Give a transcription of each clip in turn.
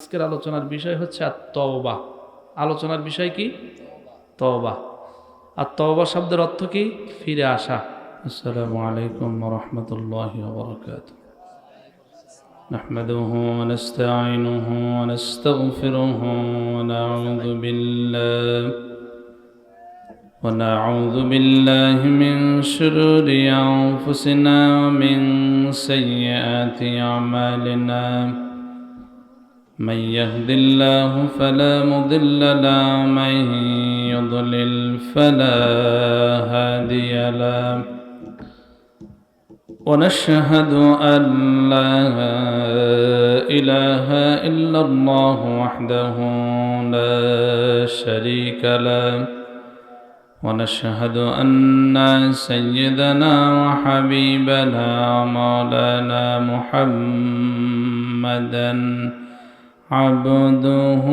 আজকের আলোচনার বিষয় হচ্ছে তওবা। আলোচনার বিষয় কি? তওবা। আর তওবা শব্দের অর্থ কি? ফিরে আসা। আসসালামু আলাইকুম ওয়া রাহমাতুল্লাহি ওয়া বারাকাতুহু। نحمده ونستعينه ونستغفره ونعوذ بالله من شرور أنفسنا ومن سيئات أعمالنا. من يهد الله فلا مضل له ومن يضلل فلا هادي له. ونشهد أن لا إله إلا الله وحده لا شريك له. ونشهد أن سيدنا وحبيبنا مولانا محمدا عبده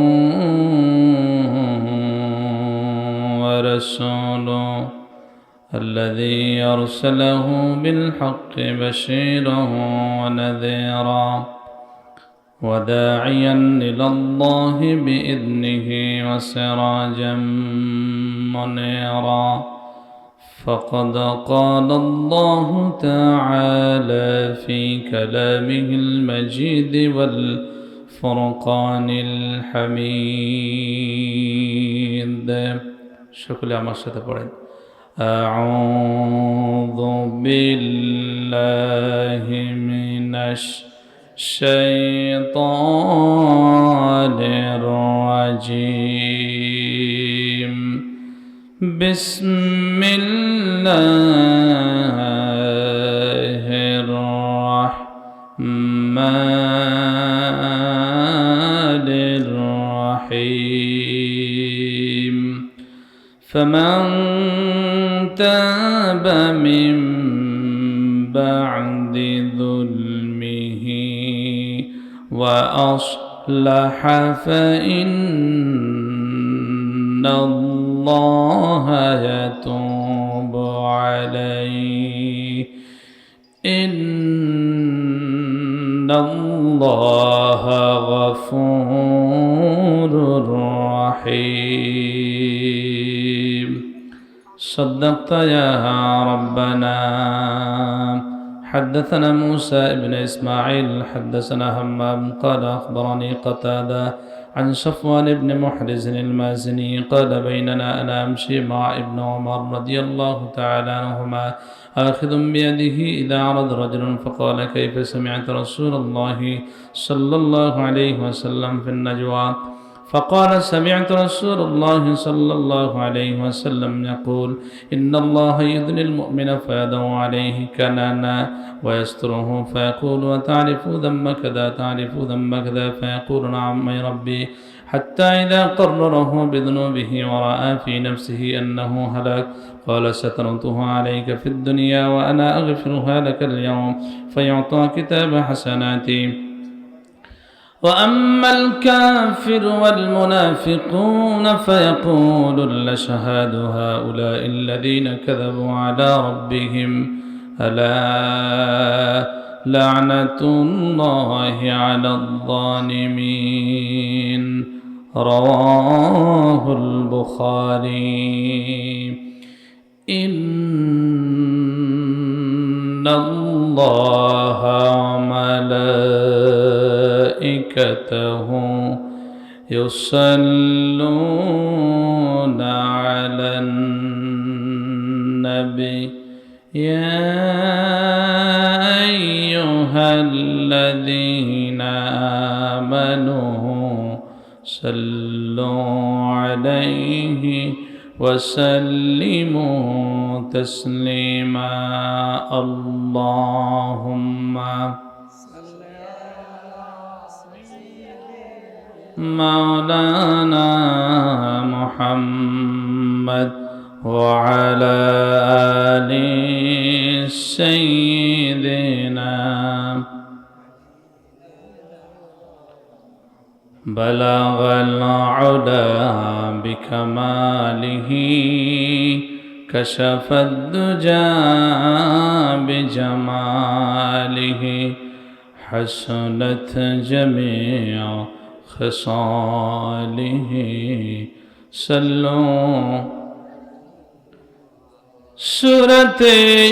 ورسوله الذي أرسله بالحق بشيرا ونذيرا وداعيا إلى الله بإذنه وسراجا منيرا. فقد قال الله تعالى في كلامه المجيد والفرقان الحميد. شكرا আমার সাথে পড়েন। أعوذ بالله من الشيطان الرجيم. بسم الله الرحمن الرحيم. فمن تاب من بعد ظلمه وأصلح فإن الله يتوب عليه. إن الله غفور رحيم. صدقت يا ربنا. حدثنا موسى بن إسماعيل حدثنا همام قال أخبرني قتادة عن صفوان بن محرز المازني قال بيننا أنا أمشي مع ابن عمر رضي الله تعالى عنهما آخذ بيده إذا عرض رجل فقال كيف سمعت رسول الله صلى الله عليه وسلم في النجوى؟ فقال سمعت رسول الله صلى الله عليه وسلم يقول إن الله يدني المؤمن فيدعو عليه كنانا ويستره فيقول وتعرف ذنب كذا تعرف ذنب كذا فيقول نعم يا ربي حتى إذا قرره بذنوبه ورأى في نفسه أنه هلك قال سترته عليك في الدنيا وأنا أغفرها لك اليوم فيعطى كتاب حسناتي. وأما الكافر والمنافقون فيقول الأشهاد هؤلاء الذين كذبوا على ربهم ألا لعنة الله على الظالمين. رواه البخاري. إن الله وملائكته يصلون على النبي يا أيها الذين آمنوا صلوا عليه وسلموا تسليما. اللهم مولانا محمد وعلى آل سيدنا. بلغ العلا بكماله كشف الدجى بجماله حسنت جميع خصاله صلوا سورة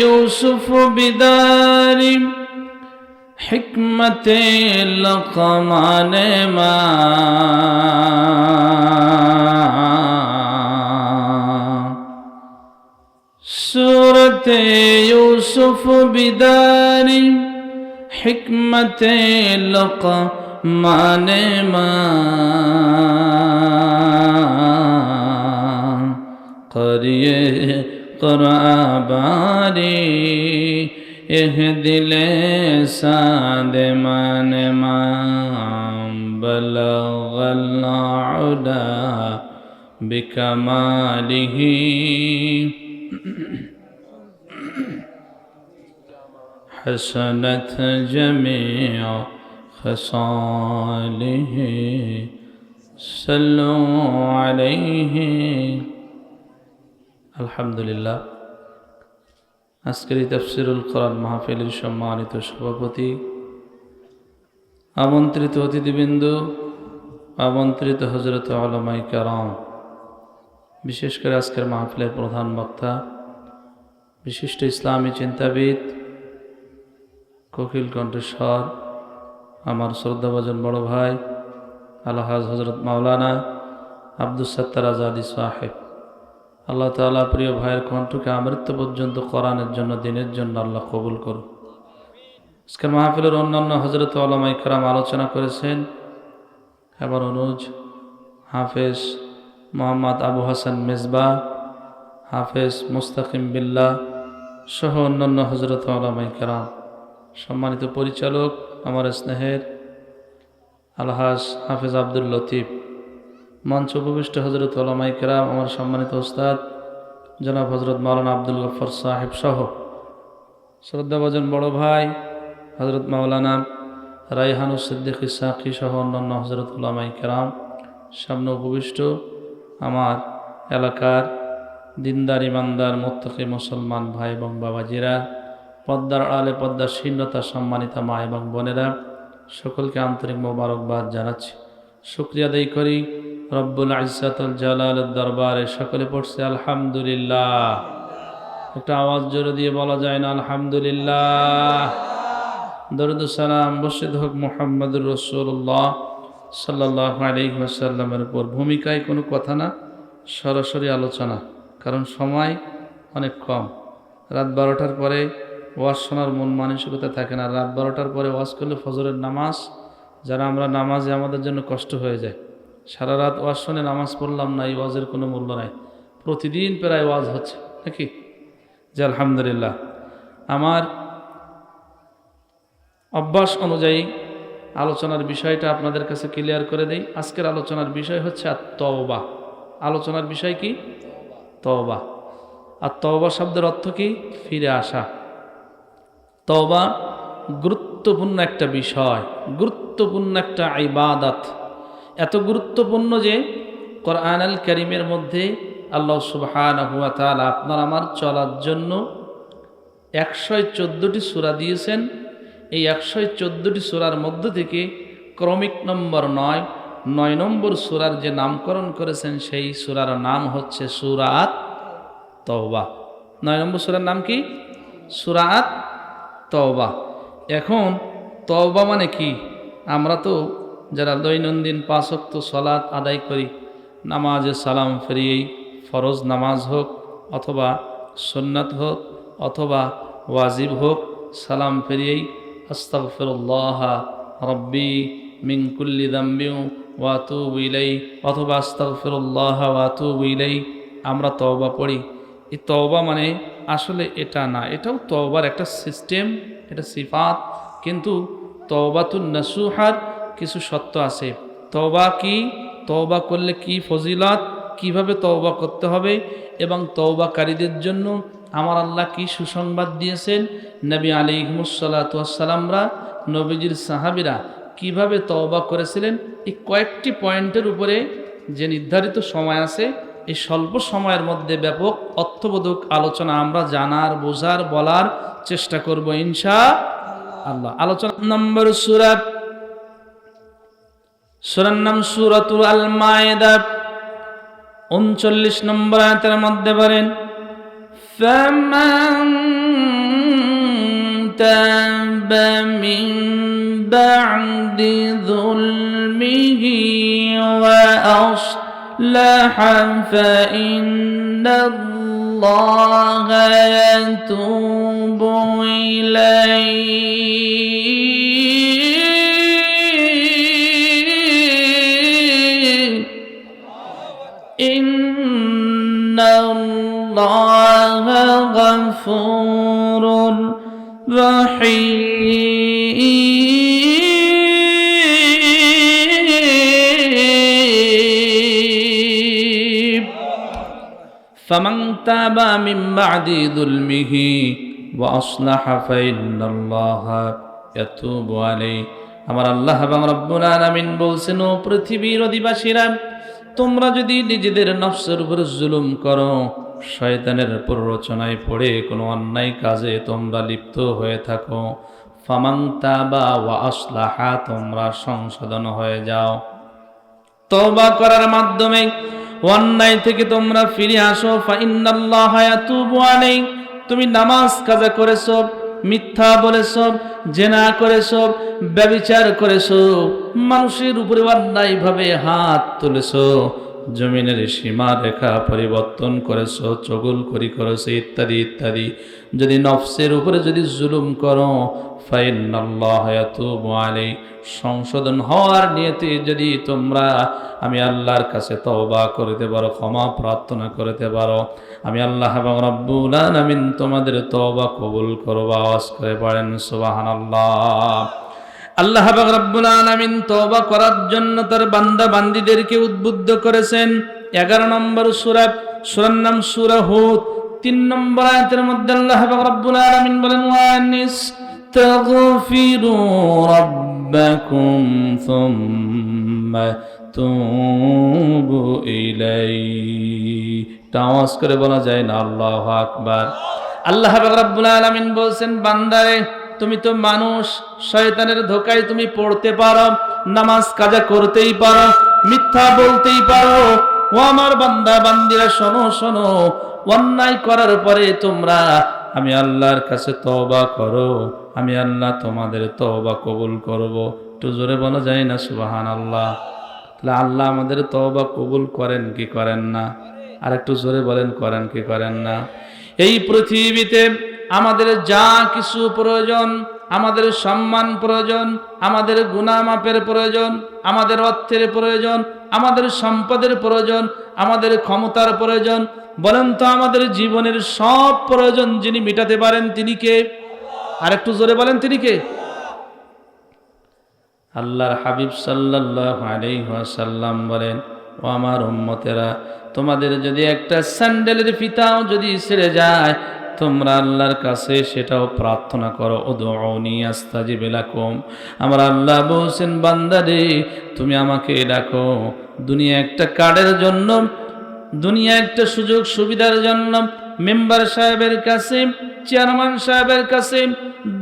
يوسف بدار حکمت لقمان ما سورة يوسف بدار حکمت لقمان ما قریئے قرآن باری اهدل ساد من بلغ العلا بكماله حسنت جميع خصاله صلوا عليه الحمد لله আজকের এই তাফসীরুল কোরআন মাহফিলের সম্মানিত সভাপতি, আমন্ত্রিত অতিথিবৃন্দ, আমন্ত্রিত হযরত উলামায়ে কেরাম, বিশেষ করে আজকের মাহফিলের প্রধান বক্তা, বিশিষ্ট ইসলামী চিন্তাবিদ, কোকিল কণ্ঠস্বর, আমার শ্রদ্ধাভাজন বড় ভাই আলহাজ হযরত মাওলানা আব্দুস সাত্তার আজাদী সাহেব, আল্লাহ তাআলা প্রিয় ভাইয়ের কণ্ঠকে আমৃত্যু পর্যন্ত কোরআনের জন্য, দিনের জন্য আল্লাহ কবুল করুন। আজকের মাহফিলের অন্যান্য হযরত উলামায়ে কেরাম আলোচনা করেছেন। এবার অনুজ হাফেজ মোহাম্মদ আবু হাসান মেজবা, হাফেজ মুস্তাকিম বিল্লাহ সহ অন্যান্য হযরত উলামায়ে কেরাম, সম্মানিত পরিচালক আমার স্নেহের আলহাজ হাফেজ আব্দুল লতিফ, মঞ্চ উপবিষ্ট হযরত উলামায়ে কেরাম, আমার সম্মানিত ওস্তাদ জনাব হযরত মাওলানা আব্দুল গফফার সাহেব সহ শ্রদ্ধাভাজন বড় ভাই হযরত মাওলানা রায়হানুস সিদ্দিক ইসাকি সহ অন্যান্য হযরত উলামায়ে কেরাম, সামনে উপবিষ্ট আমার এলাকার দিনদার ইমানদার মুত্তাকি মুসলমান ভাই এবং বাবাজিরা, পদ্মার আড়ালে পদ্মার শীর্ণতা সম্মানিত মা এবং বোনেরা, সকলকে আন্তরিক মোবারকবাদ জানাচ্ছি। শুকরিয়া আদায় করি রব্বুল ইজ্জাতুল জালালের দরবারে। সকলে পড়ছে আলহামদুলিল্লাহ। একটা আওয়াজ জোরে দিয়ে বলা যায় না আলহামদুলিল্লাহ? দরুদ ও সালাম বর্ষিত হোক মুহাম্মদুর রাসূলুল্লাহ সাল্লাল্লাহু আলাইহি ওয়াসাল্লামের উপর। ভূমিকায় কোনো কথা না, সরাসরি আলোচনা, কারণ সময় অনেক কম। রাত 12টার পরে ওয়াজ শোনার মন মানসিকতা থাকে না। রাত 12টার পরে ওয়াজ করলে ফজরের নামাজ, যারা আমরা নামাজে, আমাদের জন্য কষ্ট হয়ে যায়। সারা রাত ওয়াজ শুনে নামাজ পড়লাম না, এই ওয়াজের কোনো মূল্য নাই। প্রতিদিন প্রায় ওয়াজ হচ্ছে নাকি? যে আলহামদুলিল্লাহ। আমার অভ্যাস অনুযায়ী আলোচনার বিষয়টা আপনাদের কাছে ক্লিয়ার করে দেই। আজকের আলোচনার বিষয় হচ্ছে আত-তওবা। আলোচনার বিষয় কি? তওবা। আর তওবা শব্দের অর্থ কি? ফিরে আসা। তওবা গুরুত্বপূর্ণ একটা বিষয়, গুরুত্বপূর্ণ একটা ইবাদত। এত গুরুত্বপূর্ণ যে কোরআনুল কারীমের মধ্যে আল্লাহ সুবহানাহু ওয়া তাআলা আপনার আমার চলার জন্য 114টি সূরা দিয়েছেন। এই 114টি সূরার মধ্য থেকে ক্রমিক নম্বর 9 নম্বর সূরার যে নামকরণ করেছেন, সেই সূরার নাম হচ্ছে সূরা আত-তওবা। 9 নম্বর সূরার নাম কি? সূরা আত-তওবা। এখন তওবা মানে কি? আমরা তো যারা দৈনন্দিন 5 ওয়াক্ত সালাত আদায় করি, নামাজে সালাম ফিরিয়েই, ফরজ নামাজ হোক অথবা সুন্নাত হোক অথবা ওয়াজিব হোক, সালাম ফিরিয়েই আস্তাগফিরুল্লাহ রাব্বি মিন কুল্লি যামবিন ওয়া আতুবু ইলাইহি অথবা আস্তাগফিরুল্লাহ ওয়া আতুবু ইলাইহি আমরা তওবা পড়ি। এই তওবা মানে আসলে এটা না, এটাও তওবার একটা সিস্টেম, এটা সিফাত, কিন্তু তওবাতুন নাসুহার কিছু সত্য আছে। তওবা কি? তওবা করলে কি ফজিলত, কিভাবে তওবা করতে হবে, এবং তওবাকারীদের জন্য আমার আল্লাহ কি সুসংবাদ দিয়েছেন, নবী আলাইহিস সালাতু ওয়াস সালামরা, নবীজির সাহাবীরা কিভাবে তওবা করেছিলেন, এই কয়েকটি পয়েন্টের উপরে যে নির্ধারিত সময় আছে, এই স্বল্প সময়ের মধ্যে ব্যাপক অর্থবোধক আলোচনা আমরা জানার, বোঝার, বলার চেষ্টা করব ইনশাআল্লাহ। আলোচনা নম্বর সূরা সূরার নাম সূরাতুল আল মায়েদা, 39 নম্বর আয়াতের মধ্যে বলেন, ফামান তাবা মিন বা'দি যুলমিহি ওয়া আসলাহা ফাইন্নাল্লাহা ইয়াতুবু ইলাইহি ইন্নাল্লাহা গফুরুর রহিম। ফামান তাবা মিন বা'দি যুলমিহি ওয়া আসলাহা ফাইন্নাল্লাহা ইয়াতুবু আলাইহি। আমার আল্লাহ এবং রব্বুল আলামিন বলছেন, ও পৃথিবীর অধিবাসীরা, তোমরা যদি নিজেদের নফসের উপর জুলুম করো, শয়তানের প্ররোচনায় পড়ে কোনো অন্যায় কাজে তোমরা লিপ্ত হয়ে থাকো, ফামান তাবা ওয়া আসলাহা, তোমরা সংশোধন হয়ে যাও, তওবা করার মাধ্যমে অন্যায় থেকে তোমরা ফিরে আসো, ফাইন্নাল্লাহা ইয়াতুবু আলাইহি। তুমি নামাজ কাজা করেছো, মিথ্যা বলেছো, জেনা করেছো, ব্যভিচার করেছো, মানুষের উপরে অন্যায়ভাবে হাত তুলেছো, জমিনের সীমা রেখা পরিবর্তন করেছো, চগলখড়ি করেছো, ইত্যাদি ইত্যাদি। যদি নফসের উপরে যদি জুলুম করো, ফাইন্নাল্লাহা ইয়াতুবু আলাইহি, সংশোধন হওয়ার নিয়তে যদি তোমরা আমি আল্লাহর কাছে তওবা করতে পারো, ক্ষমা প্রার্থনা করতে পারো, আমি আল্লাহ এবং রব্বুল আলামিন তোমাদের তওবা কবুল করব। আওয়াজ করে পড়েন সুবহানাল্লাহ। আল্লাহ পাক রব্বুল আলামিন তওবা করার জন্য তার বান্দা বান্দীদেরকে উদ্বুদ্ধ করেছেন। 11 নম্বর সূরা, সূরার নাম সূরা হুদ, 3 নম্বর আয়াতের মধ্যে আল্লাহ পাক রব্বুল আলামিন বলেন, ওয়ানিস্তাগফিরু রাব্বাকুম সুম্মা তুবু ইলাইহি। আওয়াজ করে বলা যায় না আল্লাহু আকবার। আল্লাহ পাক রব্বুল আলামিন বলছেন, বান্দারে, তুমি তো মানুষ, শয়তানের ধোকায় তুমি পড়তে পারো, নামাজ কাজা করতেই পারো, মিথ্যা বলতেই পারো। ও আমার বান্দা বান্দিরা, শোনো শোনো, অন্যায় করার পরে তোমরা আমি আল্লাহর কাছে তওবা করো, আমি আল্লাহ তোমাদের তওবা কবুল করব। একটু জোরে বলা যায় না সুবহানাল্লাহ? তাহলে আল্লাহ আমাদের তওবা কবুল করেন কি করেন না? আর একটু জোরে বলেন, করেন কি করেন না? এই পৃথিবীতে আমাদের যা কিছু প্রয়োজন, আমাদের সম্মান প্রয়োজন, আমাদের গুনাহ মাফের প্রয়োজন, আমাদের অর্থের প্রয়োজন, আমাদের সম্পদের প্রয়োজন, আমাদের ক্ষমতার প্রয়োজন, বলেন তো আমাদের জীবনের সব প্রয়োজন যিনি মেটাতে পারেন তিনি কে? আর একটু জোরে বলেন, তিনি কে? আল্লাহর হাবিব সাল্লাল্লাহু আলাইহি ওয়াসাল্লাম বলেন, ও আমার উম্মতেরা, তোমাদের যদি একটা স্যান্ডেলের ফিতাও যদি ছিঁড়ে যায়, তোমরা আল্লাহর কাছে সেটাও প্রার্থনা করো, উদউনি আস্তাজিব লাকুম। আমার আল্লাহ বলছেন, বান্দা রে, তুমি আমাকে ডাকো দুনিয়া একটা কার্ডের জন্য, দুনিয়া একটা সুযোগ সুবিধার জন্য, মেম্বার সাহেবের কাছে, চেয়ারম্যান সাহেবের কাছে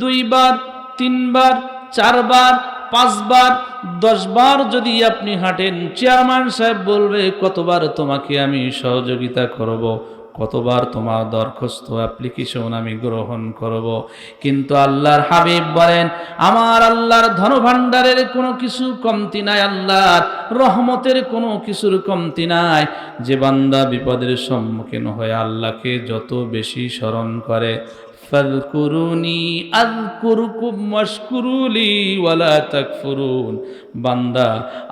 2 বার 3 বার 4 বার 5 বার 10 বার যদি আপনি হাঁটেন, চেয়ারম্যান সাহেব বলবে কতবার তোমাকে আমি সহযোগিতা করব, কতবার তোমার দরখাস্ত অ্যাপ্লিকেশন আমি গ্রহণ করব। কিন্তু আল্লাহর হাবিব বলেন, আমার আল্লাহর ধনভাণ্ডারের কোনো কিছু কমতি নাই, আল্লাহর রহমতের কোনো কিছুর কমতি নাই। যে বান্দা বিপদের সম্মুখীন হয়ে আল্লাহকে যত বেশি স্মরণ করে, ফাযকুরুনি আযকুরকুম ওয়াশকুরুলি ওয়ালা তাকফুরুন, বান্দা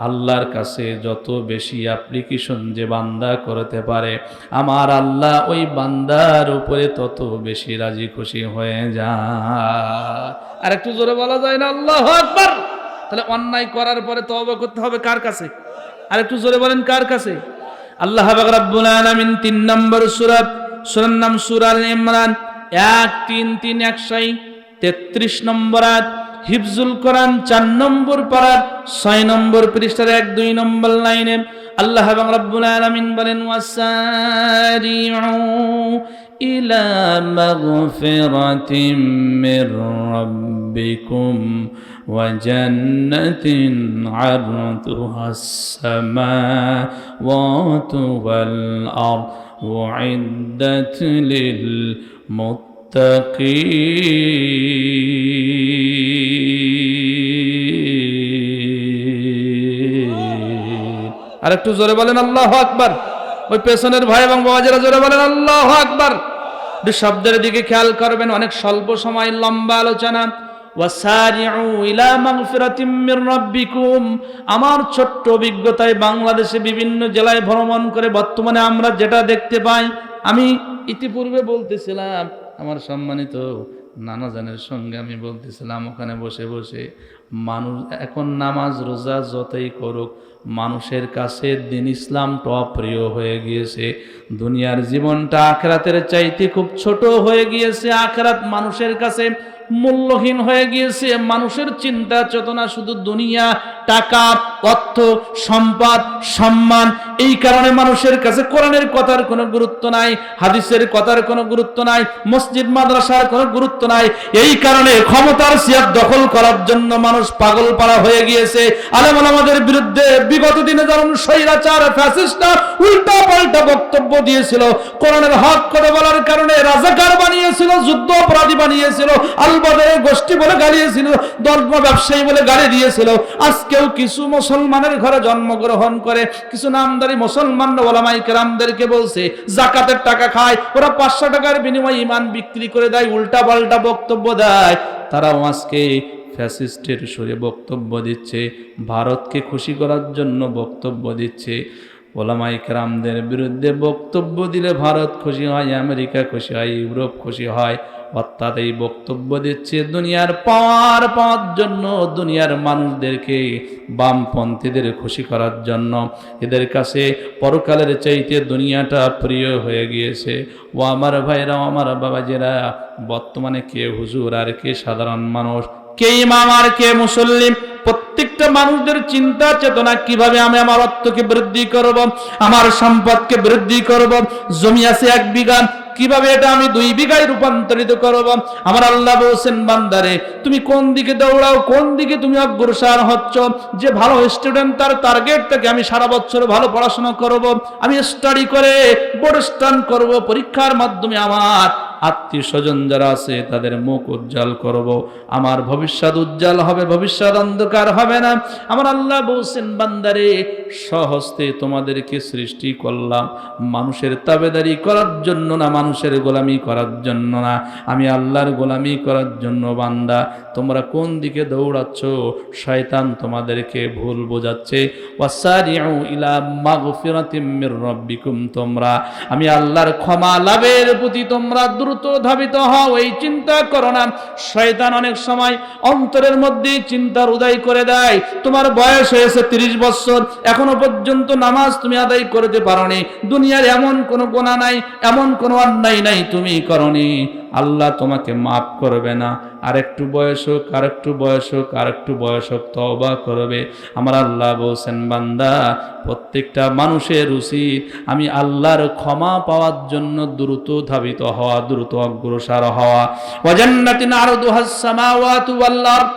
আল্লাহর কাছে যত বেশি অ্যাপ্লিকেশন যে বান্দা করতে পারে, আমার আল্লাহ ওই বান্দার উপরে তত বেশি রাজি খুশি হয়ে যায়। আর একটু জোরে বলা যায় না আল্লাহু আকবার? তাহলে অন্যায় করার পরে তওবা করতে হবে কার কাছে? আর একটু জোরে বলেন, কার কাছে? আল্লাহ পাক রব্বুল আলামিন 3 নম্বর সূরা, সূরার নাম সূরা আল ইমরান, 1-3-1 নম্বর আয়াত, হিফজুল কোরআন 4 নম্বর পারা 6 নম্বর পৃষ্ঠার 1-2 নম্বর লাইনে আল্লাহ এবং রব্বুল আলামিন বলেন, ওয়াসারিউ ইলা মাগফিরাতিম মির রাব্বিকুম وجنة عرضها السماوات والأرض أعدت للمتقين আরেকটু জোরে বলেন আল্লাহু আকবার। ওই পেছনের ভাই এবং বাবাজিরা জোরে বলেন আল্লাহু আকবার। শব্দের দিকে খেয়াল করবেন, অনেক স্বল্প সময় লম্বা আলোচনা। ওয়াসারিউ ইলা মাগফিরাতিম মির রাব্বিকুম। আমার ছোট্ট অভিজ্ঞতায় বাংলাদেশে বিভিন্ন জেলায় ভ্রমণ করে বর্তমানে আমরা যেটা দেখতে পাই, আমি ইতিপূর্বে বলতেছিলাম আমার সম্মানিত নানাজানের সঙ্গে আমি বলতেছিলাম ওখানে বসে বসে, মানুষ এখন নামাজ রোজা যতই করুক, মানুষের কাছে দিন ইসলামটা অপ্রিয় হয়ে গিয়েছে। দুনিয়ার জীবনটা আখিরাতের চাইতে খুব ছোট হয়ে গিয়েছে। আখিরাত মানুষের কাছে মূল্যহীন হয়ে গিয়েছে। মানুষের চিন্তা চেতনা শুধু দুনিয়া, টাকা, অর্থ, সম্পদ, সম্মান। এই কারণে মানুষের কাছে কোরআনের কথার কোনো গুরুত্ব নাই, হাদিসের কথার কোনো গুরুত্ব নাই, মসজিদ মাদ্রাসার কোনো গুরুত্ব নাই। এই কারণে ক্ষমতার সিয়াদ দখল করার জন্য মানুষ পাগল পাড়া হয়ে গিয়েছে। আলেম ওলামাদের বিরুদ্ধে বিগত দিনে যেমন স্বৈরাচার ফ্যাসিস্টরা উল্টা পাল্টা বক্তব্য দিয়েছিল, কোরআনের হক কথা বলার কারণে রাজাকার বানিয়েছিল, যুদ্ধ অপরাধী বানিয়েছিল, আলবদরের গোষ্ঠী বলে গালিয়েছিল, ধর্ম ব্যবসায়ী বলে গালি দিয়েছিল। আজকেও কিছু মুসলমানের ঘরে জন্মগ্রহণ করে কিছু নামদারি মুসলমান ওলামায়ে কেরামদেরকে বলছে যাকাতের টাকা খায়, ওরা 500 টাকার বিনিময়ে ঈমান বিক্রি করে দেয়, উল্টা পাল্টা বক্তব্য দেয়। তারাও আজকে ফ্যাসিস্টের সুরে বক্তব্য দিচ্ছে, ভারতকে খুশি করার জন্য বক্তব্য দিচ্ছে। ওলামায়ে কেরামদের বিরুদ্ধে বক্তব্য দিলে ভারত খুশি হয়, আমেরিকা খুশি হয়, ইউরোপ খুশি হয়। অর্থাৎ এই বক্তব্য দিচ্ছে দুনিয়ার পাওয়ার জন্য, দুনিয়ার মানুষদেরকে, বামপন্থীদের খুশি করার জন্য। এদের কাছে পরকালের চাইতে দুনিয়াটা প্রিয় হয়ে গিয়েছে। ও আমার ভাইরা, আমার বাবাজিরা, বর্তমানে কে হুজুর আর কে সাধারণ মানুষ, কে ইমাম আর কে মুসল্লি, প্রত্যেকটা মানুষদের চিন্তা চেতনা কিভাবে আমি আমার অর্থকে বৃদ্ধি করব, আমার সম্পদকে বৃদ্ধি করব। জমি আছে 1 বিঘা, কিভাবে এটা আমি 2 বিঘায় রূপান্তরিত করব। আমার আল্লাহ বলছেন বান্দারে তুমি কোন দিকে দৌড়াও, কোন দিকে তুমি অগ্রসর হচ্ছ। যে ভালো স্টুডেন্ট তার টার্গেট থেকে আমি সারা বছর ভালো পড়াশোনা করব, আমি স্টাডি করে বোর্ড স্টান্ট করব, পরীক্ষার মাধ্যমে আমার আত্মীয় স্বজন যারা আছে তাদের মুখ উজ্জ্বল করব, আমার ভবিষ্যৎ উজ্জ্বল হবে, ভবিষ্যৎ অন্ধকার হবে না। আমার আল্লাহ বলছেন বান্দারে স্বহস্তে তোমাদেরকে সৃষ্টি করলাম মানুষের তাবেদারি করার জন্য না, মানুষের গোলামি করার জন্য না, আমি আল্লাহর গোলামি করার জন্য। বান্দা তোমরা কোন দিকে দৌড়াচ্ছ? শয়তান তোমাদেরকে ভুল বোঝাচ্ছে। ওয়াসারিউ ইলা মাগফিরাতিম মির রাব্বিকুম, তোমরা আমি আল্লাহর ক্ষমা লাভের প্রতি তোমরা দ্রুত ধাবিত হও, এই চিন্তা করো না। শয়তান অনেক সময় অন্তরের মধ্যে চিন্তার উদয় করে দেয়। তোমার বয়স হয়েছে 30 বছর, এখনো পর্যন্ত নামাজ তুমি আদায় করতে পারোনি, দুনিয়ার এমন কোনো গুনাহ নাই, এমন কোনো অন্যায় নাই তুমি করনি, আল্লাহ তোমাকে মাফ করবে না। আরেকটু বয়স হোক, আরেকটু বয়স হোক, আরেকটু বয়স হোক, তওবা করবে। আমার আল্লাহ বলছেন বান্দা প্রত্যেকটা মানুষের উচিত আমি আল্লাহর ক্ষমা পাওয়ার জন্য দ্রুত ধাবিত হওয়া, দ্রুত অগ্রসর হওয়া। ওয়া জান্নাতিন আরদুহাস সামাওয়াতু ওয়াল আরদ,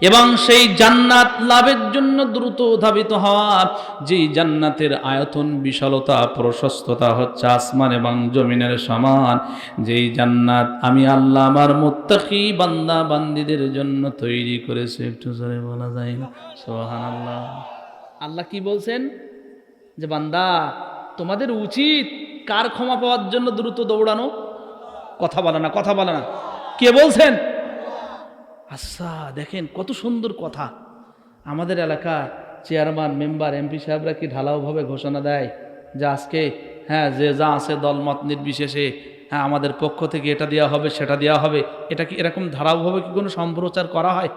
এবং সেই জান্নাত লাভের জন্য দ্রুত ধাবিত হওয়া, যেই জান্নাতের আয়তন, বিশালতা, প্রশস্ততা হচ্ছে আসমান এবং জমিনের সমান। যেই জান্নাত আমি আল্লাহ আমার মুত্তাকি বান্দা বান্দীদের জন্য তৈরি করেছে। একটু জোরে বলা যায় না সুবহানাল্লাহ? আল্লাহ কি বলছেন? যে বান্দা তোমাদের উচিত কার ক্ষমা পাওয়ার জন্য দ্রুত দৌড়ানো। কথা বলে না, কথা বলে না। কে বলছেন? আচ্ছা দেখেন কত সুন্দর কথা। আমাদের এলাকা চেয়ারম্যান, মেম্বার, এমপি সাহেবরা কি ঢালাওভাবে ঘোষণা দেয় যে আজকে যে যা আছে দলমত নির্বিশেষে আমাদের পক্ষ থেকে এটা দেওয়া হবে, সেটা দেওয়া হবে। এটা কি এরকম ধারাওভাবে কি কোনো সম্প্রচার করা হয়?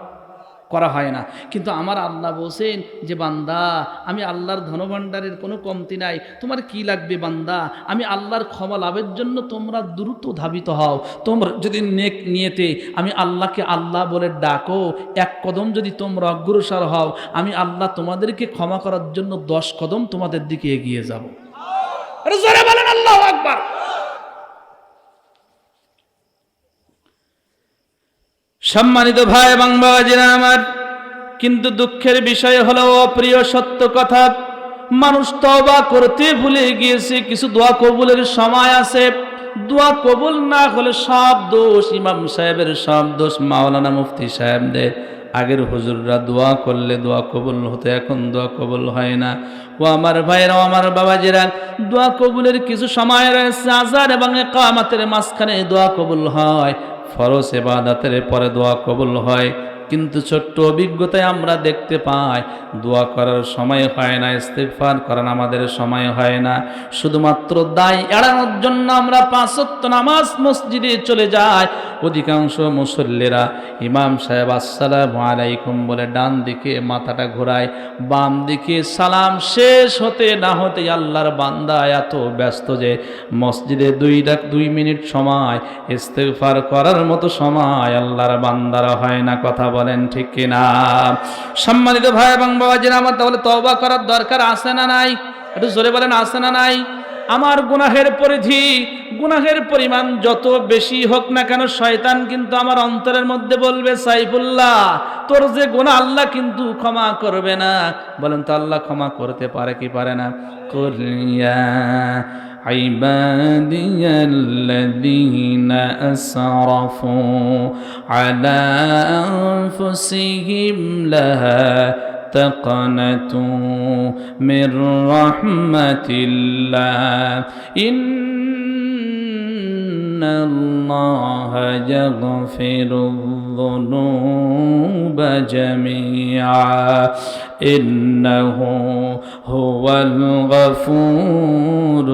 করা হয় না। কিন্তু আমার আল্লাহ বলছেন যে বান্দা আমি আল্লাহর ধনভাণ্ডারের কোনো কমতি নাই, তোমার কি লাগবে বান্দা? আমি আল্লাহর ক্ষমা লাভের জন্য তোমরা দ্রুত ধাবিত হও। তোমরা যদি নেক নিয়েতে আমি আল্লাহকে আল্লাহ বলে ডাকো, 1 কদম যদি তোমরা অগ্রসর হও, আমি আল্লাহ তোমাদেরকে ক্ষমা করার জন্য 10 কদম তোমাদের দিকে এগিয়ে যাব। আরে জোরে বলেন আল্লাহু আকবার। সম্মানিত ভাই এবং বাবাজিরা আমার, কিন্তু দুঃখের বিষয় হলো অপ্রিয় সত্য কথা, মানুষ তওবা করতে ভুলে গিয়েছে। কিছু দোয়া কবুলের সময় আছে, দোয়া কবুল না হলে সব দোষ ইমাম সাহেবের, সব দোষ মাওলানা মুফতি সাহেবদের। আগের হুজুররা দোয়া করলে দোয়া কবুল হতো, এখন দোয়া কবুল হয় না। ও আমার ভাইরা, ও আমার বাবাজিরা, দোয়া কবুলের কিছু সময় রয়েছে। আযান এবং ইকামতের মাঝখানে দোয়া কবুল হয়, ফরজ ইবাদতের পরে দোয়া কবুল হয়। কিন্তু ছোট্ট অভিজ্ঞতায় আমরা দেখতে পাই দোয়া করার সময় হয় না, ইস্তিগফার করার আমাদের সময় হয় না। শুধুমাত্র দায় এড়ানোর জন্য আমরা 5 ওয়াক্ত নামাজ মসজিদে চলে যাই। অধিকাংশ মুসল্লিরা ইমাম সাহেব আসসালামু আলাইকুম বলে ডান দিকে মাথাটা ঘোরায়, বাম দিকে সালাম শেষ হতে না হতে আল্লাহর বান্দা এত ব্যস্ত যে মসজিদে 2 মিনিট সময় ইস্তিগফার করার মতো সময় আল্লাহর বান্দারা হয় না। কথা বলেন ঠিক কিনা? সম্মানিত ভাই এবং বাবাজিরা আমার, তাহলে তওবা করার দরকার আছে না নাই? একটু জোরে বলেন, আছে না নাই? আমার গুনাহের পরিধি, গুনাহের পরিমাণ যত বেশি হোক না কেন, শয়তান কিন্তু আমার অন্তরের মধ্যে বলবে, সাইফুল্লাহ তোর যে গুনাহ আল্লাহ কিন্তু ক্ষমা করবে না। বলেন তো আল্লাহ ক্ষমা করতে পারে কি পারে না? কুলিয়া عبادي الذين أسرفوا على أنفسهم لا تقنطوا من رحمة الله إن الله يغفر الذنوب جميعا إنه هو الغفور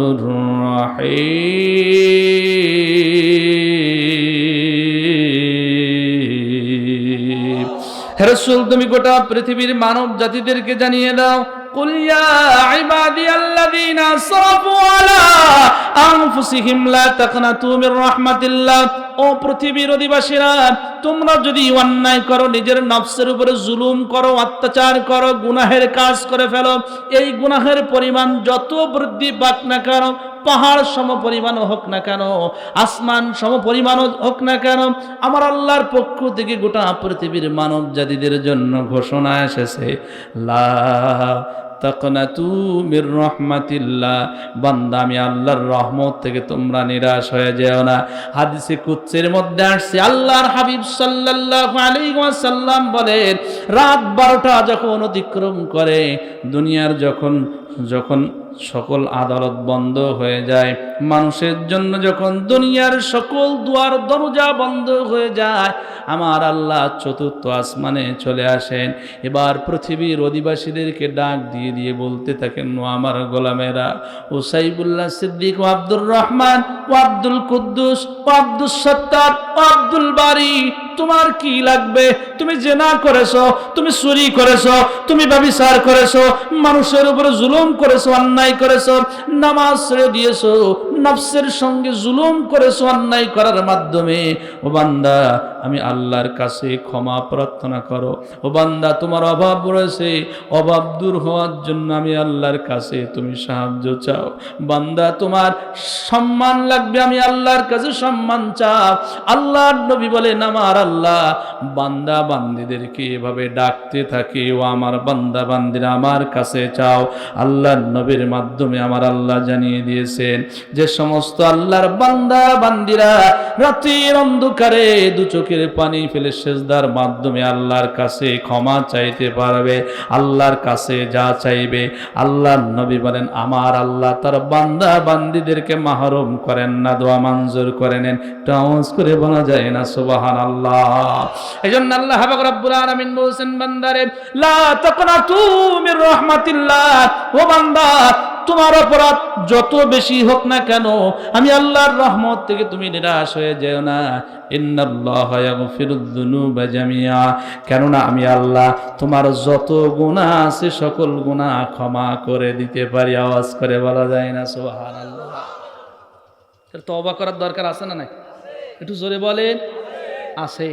الرحيم। হে রাসূল, তুমি গোটা পৃথিবীর মানব জাতিদেরকে জানিয়ে দাও, কুল ইয়া ইবাদিয়াল্লাযীনা আসরাফু আলা আনফুসিহিম লা তাকনাতু মির রাহমাতিল্লাহ। ও পৃথিবীর অধিবাসীরা, তোমরা যদি অন্যায় করো, নিজের নফসের উপরে জুলুম করো, অত্যাচার করো, গুনাহের কাজ করে ফেলো, এই গুনাহের পরিমাণ যত বৃদ্ধি পাক না কেন, পাহাড় সম পরিমাণ হোক না কেন, আসমান সম পরিমাণ হোক না কেন, আমার আল্লাহর পক্ষ থেকে গোটা পৃথিবীর মানব জাতিদের জন্য ঘোষণা এসেছে, লা তাকনাতু মির রাহমাতিল্লাহ। বান্দা, আমি আল্লাহর রহমত থেকে তোমরা নিরাশ হয়ে যেও না। হাদিসে কুদসির মধ্যে আসছে, আল্লাহর হাবিব সাল্লাল্লাহু আলাইহি ওয়াসাল্লাম বলেন, রাত 12টা যখন অতিক্রম করে, দুনিয়ার যখন সকল আদালত বন্ধ হয়ে যায়, মানুষের জন্য যখন দুনিয়ার সকল দুয়ার দরজা বন্ধ হয়ে যায়, আমার আল্লাহ চতুর্থ আসমানে চলে আসেন। এবার পৃথিবীর অধিবাসীদেরকে ডাক দিয়ে দিয়ে বলতে থাকেন, ও আমার গোলামেরা, ও সাইবুল্লাহ সিদ্দিক, ও আব্দুর রহমান, ও আব্দুল কুদ্দুস, ও আব্দুস সত্তার, ও আব্দুল বারী, তোমার কি লাগবে? তুমি জেনা করেছো, তুমি চুরি করেছো, তুমি ব্যভিচার করেছো, মানুষের উপরে জুলুম করেছো, অন্যায় করেছো, নামাজ ছেড়ে দিয়েছো, নফসের সঙ্গে জুলুম করেছো অন্যায় করার মাধ্যমে। ও বান্দা, আমি আল্লাহর কাছে ক্ষমা প্রার্থনা করো। ও বান্দা, তোমার অভাব রয়েছে, অভাব দূর হওয়ার জন্য আমি আল্লাহর কাছে তুমি সাহায্য চাও। বান্দা, তোমার সম্মান লাগবে, আমি আল্লাহর কাছে সম্মান চাও। আল্লাহর নবী বলেন, আমার আল্লাহ বান্দা বান্দীদেরকে এভাবে ডাকতে থাকে, ও আমার বান্দা বান্দীরা আমার কাছে চাও। আল্লাহর নবীর মাধ্যমে আমার আল্লাহ জানিয়ে দিয়েছেন যে সমস্ত আল্লাহর বান্দা বান্দীরা রাতের অন্ধকারে দু চোখের পানি ফেলে সিজদার মাধ্যমে আল্লাহর কাছে ক্ষমা চাইতে পারবে, আল্লাহর কাছে যা চাইবে, আল্লাহর নবী বলেন, আমার আল্লাহ তার বান্দা বান্দীদেরকে মাহরুম করেন না, দোয়া মঞ্জুর করে নেন। আওয়াজ করে বলা যায় না সুবহানাল্লাহ? এজন্য আল্লাহ পাক রব্বুল আলামিন বলেছেন, বান্দারে, লা তাকনাতু মির রাহমাতিল্লাহ। ও বান্দা, তোমার অপরাধ যত বেশি হোক না কেন, আমি আল্লাহর রহমত থেকে তুমি নিরাশ হয়ে যেও না। ইন্নাল্লাহা ইয়াগফিরুয যুনুবা জামিআ। কেননা আমি আল্লাহ তোমার যত গুনাহ আছে সকল গুনাহ ক্ষমা করে দিতে পারি। আওয়াজ করে বলা যায় না সুবহানাল্লাহ? তওবা করার দরকার আছে না নাই? একটু জোরে বলেন। আছে।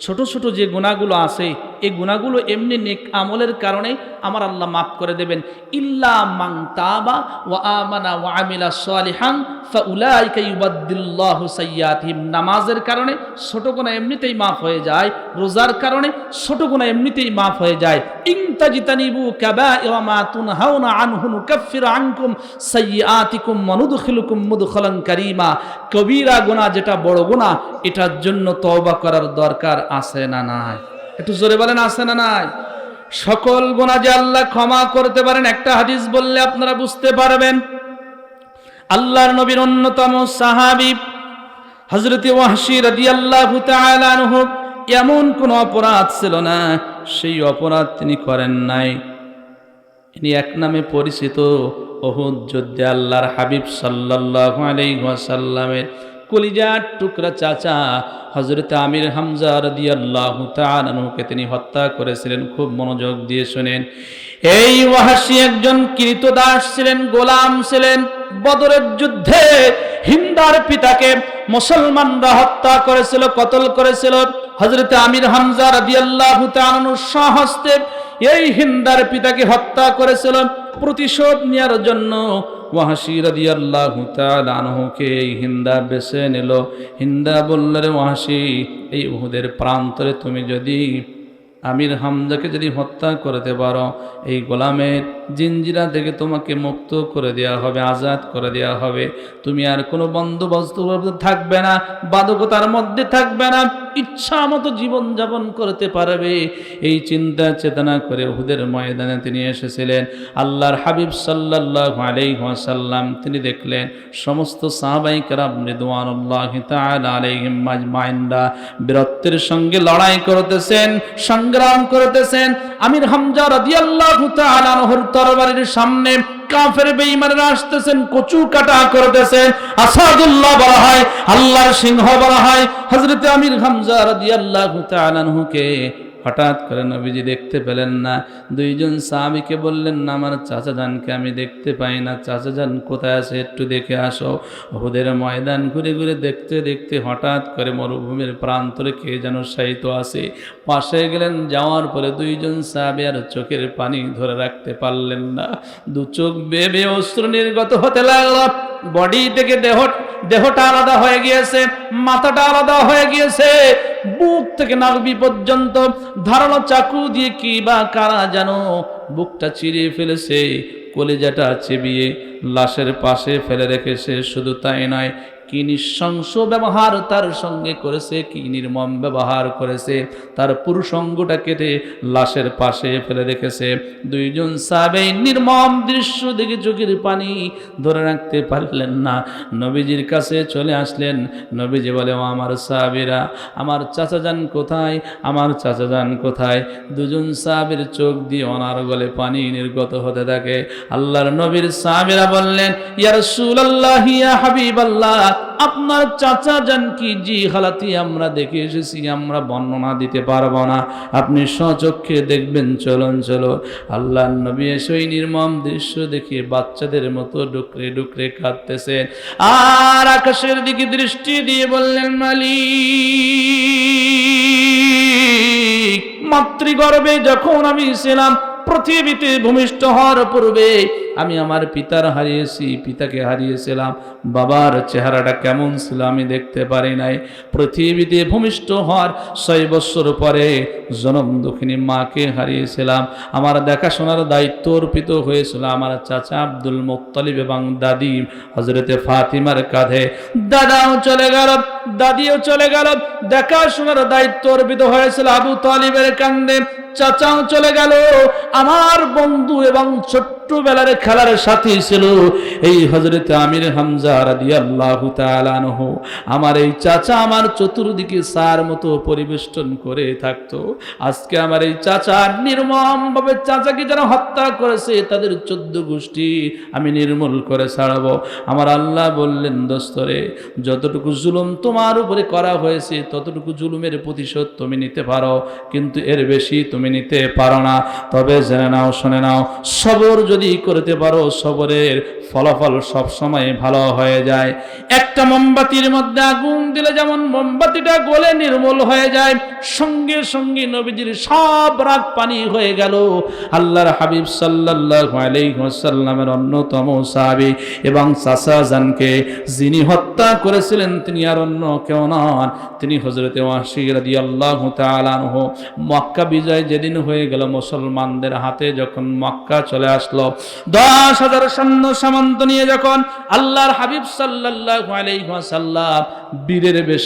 ছোট ছোট যে গুনাহগুলো আছে এই গুনাহগুলো এমনি নেক আমলের কারণে আমার আল্লাহ মাফ করে দেবেন। ইল্লা মান তাবা ওয়া আমানা ওয়া আমিলা সালিহান ফাউলাইকা ইউবাদদিলুল্লাহু সাইয়্যাতিহিম। নামাজের কারণে ছোট গুনাহ এমনিতেই মাফ হয়ে যায়, রোজার কারণে ছোট গুনাহ এমনিতেই মাফ হয়ে যায়। ইন তাজতানিবু কাবাইরা মা তুনহাউনা আনহু নুকাফিরু আনকুম সাইয়্যাতিকুম ওয়া নুদখিলুকুম মুদখালান কারীমা। কবিরা গুনাহ যেটা বড় গুনাহ, এটার জন্য তওবা করার দরকার আছে না নাই? একটু জোরে বলেন, আছে না নাই? সকল গুনাহ যে আল্লাহ ক্ষমা করতে পারেন, একটা হাদিস বললে আপনারা বুঝতে পারবেন। আল্লাহর নবীর অন্যতম সাহাবী হযরত ওয়াহশী রাদিয়াল্লাহু তাআলা আনহু, এমন কোন অপরাধ ছিল না সেই অপরাধ তিনি করেন নাই। ইনি এক নামে পরিচিত, উহুদ যুদ্ধে আল্লাহর হাবিব সাল্লাল্লাহু আলাইহি ওয়াসাল্লামের কলিজার টুকরা চাচা হযরত আমির হামজা রাদিয়াল্লাহু তাআলা আনহুকে তিনি হত্যা করেছিলেন। খুব মনোযোগ দিয়ে শুনেন। এই ওয়াহশী একজন কৃতদাস ছিলেন, গোলাম ছিলেন। বদরের যুদ্ধে হিন্দার পিতাকে মুসলমানরা হত্যা করেছিল, কতল করেছিল। হযরত আমির হামজা রাদিয়াল্লাহু তাআলা আনহু স্বহস্তে এই হিন্দার পিতাকে হত্যা করেছিল। প্রতিশোধ নেওয়ার জন্য ওয়াহশী রাদিয়াল্লাহু তাআলা আনহুকে এই হিন্দা বেছে নিল। হিন্দা বলল, রে ওয়াহশী, এই উহুদের প্রান্তরে তুমি যদি আমির হামজাকে যদি হত্যা করতে পারো, এই গোলামের জিঞ্জিরা থেকে তোমাকে মুক্ত করে দেওয়া হবে, আজাদ করে দেওয়া হবে। তুমি আর কোনো বন্দোবস্ত থাকবে না, বাধকতার মধ্যে থাকবে না, ইচ্ছা মতো জীবনযাপন করতে পারবে। এই চিন্তা চেতনা করে উহুদের ময়দানে তিনি এসেছিলেন। আল্লাহর হাবিব সাল্লাল্লাহু আলাইহি ওয়াসাল্লাম তিনি দেখলেন সমস্ত সাহাবায়ে কেরাম রিদওয়ানুল্লাহি তাআলা আলাইহিম আজমাইনরা বীরত্বের সঙ্গে লড়াই করতেছেন, সংগ্রাম করতেছেন। আমির হামজা রাদিয়াল্লাহু তাআলা আনহুর তরবারির সামনে কাফের বেঈমানরা আসতেছেন, কচু কাটা করতেছেন। আসাদুল্লাহ বলা হয়, আল্লাহর সিংহ বলা হয়। হযরত আমির হামজা রাদিয়াল্লাহু তাআলা আনহুকে হঠাৎ করে নবীজি দেখতে পেলেন না। দুইজন সাহাবীকে বললেন, না, আমার চাচা জানকে আমি দেখতে পাই না, চাচা জান কোথায় আছে একটু দেখে আসো। উহুদের ময়দান ঘুরে ঘুরে দেখতে দেখতে হঠাৎ করে মরুভূমির প্রান্তরে কে যেন শায়িত আছে। পাশে গেলেন, যাওয়ার পরে দুইজন সাহাবী আর চোখের পানি ধরে রাখতে পারলেন না। দু চোখ বেয়ে বেয়ে অশ্রু নির্গত হতে লাগলো। বডি থেকে দেহটা আলাদা হয়ে গিয়েছে, মাথাটা আলাদা হয়ে গিয়েছে, বুক থেকে নাভি পর্যন্ত ধারালো চাকু দিয়ে কি বা কারা যেন বুকটা চিরিয়ে ফেলেছে, কলিজাটা চিবিয়ে লাশের পাশে ফেলে রেখেছে। শুধু তাই নয়, কি নৃশংস ব্যবহার তার সঙ্গে করেছে, কি নির্মম ব্যবহার করেছে। তার পুরুষাঙ্গটা কেটে লাশের পাশে ফেলে রেখেছে। দুইজন সাহাবী নির্মম দৃশ্য দেখে চোখের পানি ধরে রাখতে পারলেন না, নবীজির কাছে চলে আসলেন। নবীজি বলে, ও আমার সাহাবীরা, আমার চাচা যান কোথায়, আমার চাচা যান কোথায়? দুজন সাহাবীর চোখ দিয়ে অনার্গলে পানি নির্গত হতে থাকে। আল্লাহর নবীর সাহাবীরা বললেন, ইয়া রাসূলুল্লাহ, ইয়া হাবিবাল্লাহ, আপনার চাচা যান কি জি হালাতি আমরা দেখে এসেছি, আমরা বর্ণনা দিতে পারবো না, আপনি স্বচক্ষে দেখবেন, চলুন চলুন। আল্লাহর নবী এসে ওই নির্মম দৃশ্য দেখে বাচ্চাদের মতো ডুকরে ডুকরে কাঁদতেছেন। আর আকাশের দিকে দৃষ্টি দিয়ে বললেন, মালিক, মাতৃগর্ভে যখন আমি ছিলাম, পৃথিবীতে ভূমিষ্ঠ হওয়ার পূর্বে আমি আমার পিতার হারিয়েছি, পিতাকে হারিয়েছিলাম। বাবার চেহারাটা কেমন ছিল আমি দেখতে পারি নাই। পৃথিবীতে ভূমিষ্ঠ হওয়ার 6 বছর পরে জনম দুঃখিনী মাকে হারিয়েছিলাম। আমার দেখাশোনার দায়িত্ব অর্পিত হয়েছিল আমার চাচা আব্দুল মুত্তালিব এবং দাদি হযরতে ফাতিমার কাঁধে। দাদাও চলে গেল, দাদিও চলে গেল, দেখাশোনার দায়িত্ব অর্পিত হয়েছিল আবু তালিবের কাঁধে। চাচাও চলে গেল, আমার বন্ধু এবং ছোট্টবেলার খেলার সাথী ছিল এই হযরত আমির হামজা রাদিয়াল্লাহু তাআলা আনহু। আমার এই চাচা আমার চতুর্দিকে সার মতো পরিবেষ্টন করে থাকতো। আজকে আমার এই চাচা নির্মম ভাবে চাচাকে যারা হত্যা করেছে তাদের 14 গোষ্ঠী আমি নির্মূল করে ছাড়াবো। আমার আল্লাহ বললেন, দোস্তরে, যতটুকু জুলুম তোমার উপরে করা হয়েছে ততটুকু জুলুমের প্রতিশোধ তুমি নিতে পারো, কিন্তু এর বেশি তুমি নিতে পারো না। তবে জেনে নাও, শুনে নাও, সবর যদি করতে পারো, সবরের ফলাফল সব সময় ভালো হয়ে যায়। একটা মোমবাতির মধ্যে আগুন দিলে যেমন মোমবাতিটা গলে নির্মূল হয়ে যায়, সঙ্গে সঙ্গে নবীজির সব রাগ পানি হয়ে গেল। আল্লাহর হাবিব সাল্লাল্লাহু আলাইহি ওয়াসাল্লামের অন্যতম সাহাবী এবং চাচা জানকে যিনি হত্যা করেছিলেন তিনি আর অন্য কেউ নন, তিনি হযরতে ওয়াসি রাদিয়াল্লাহু তাআলা আনহু। মক্কা বিজয় যেদিন হয়ে গেল, মুসলমানদের হাতে যখন মক্কা চলে আসলো, 10,000 সৈন্য সামন্ত নিয়ে যখন আল্লাহর হাবিব সাল্লাল্লাহু আলাইহি ওয়াসাল্লাম বীরের বেশে